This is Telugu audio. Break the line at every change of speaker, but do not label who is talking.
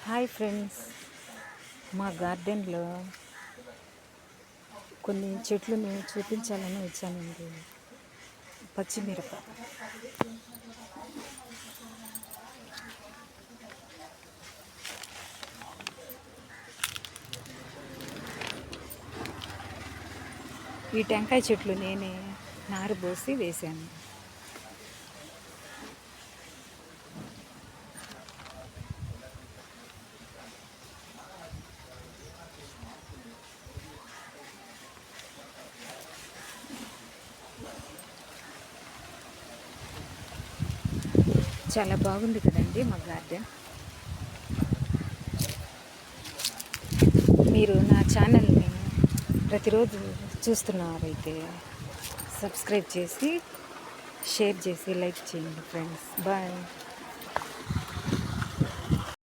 హాయ్ ఫ్రెండ్స్, మా గార్డెన్లో కొన్ని చెట్లను చూపించాలని వచ్చానండి. పచ్చిమిరప ఈ టెంకాయ చెట్లు నేనే నారు పోసి వేశాను. చాలా బాగుంది కదండి మా గార్డెన్. మీరు నా ఛానల్ని ప్రతిరోజు చూస్తున్నారైతే సబ్స్క్రైబ్ చేసి షేర్ చేసి లైక్ చేయండి ఫ్రెండ్స్. బాయ్.